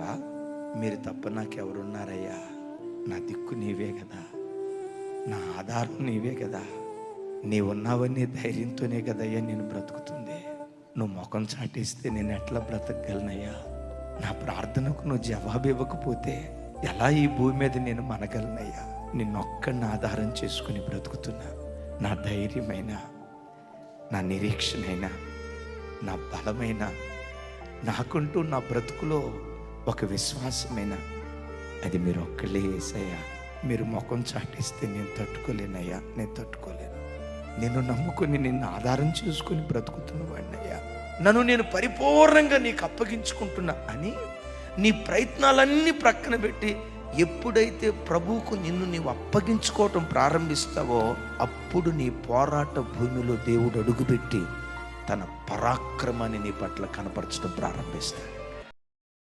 దేవా, మీరు తప్ప నాకెవరున్నారయ్యా? నా దిక్కు నీవే కదా, నా ఆధారం నీవే కదా. నీవున్నావని ధైర్యంతోనే కదయ్యా నేను బ్రతుకుతుంది. నువ్వు ముఖం చాటిస్తే నేను ఎట్లా బ్రతకగలనయ్యా? నా ప్రార్థనకు నువ్వు జవాబు ఇవ్వకపోతే ఎలా ఈ భూమి మీద నేను మనగలనయ్యా? నిన్నొక్కడిని ఆధారం చేసుకుని బ్రతుకుతున్నా. నా ధైర్యమైన, నా నిరీక్షణైనా, నా బలమైన, నాకుంటూ నా బ్రతుకులో ఒక విశ్వాసమైన అది మీరు ఒక్కళ్ళే యేసయ్యా. మీరు ముఖం చాటిస్తే నేను తట్టుకోలేనయ్యా, నేను తట్టుకోలేను. నేను నమ్ముకొని నిన్ను ఆధారం చేసుకుని బ్రతుకుతున్న వాడినయ్యా. నన్ను నేను పరిపూర్ణంగా నీకు అప్పగించుకుంటున్నా అని నీ ప్రయత్నాలన్నీ ప్రక్కన పెట్టి ఎప్పుడైతే ప్రభువుకు నిన్ను నీవు అప్పగించుకోవటం ప్రారంభిస్తావో అప్పుడు నీ పోరాట భూమిలో దేవుడు అడుగుపెట్టి తన పరాక్రమాన్ని నీ పట్ల కనపరచడం ప్రారంభిస్తాడు.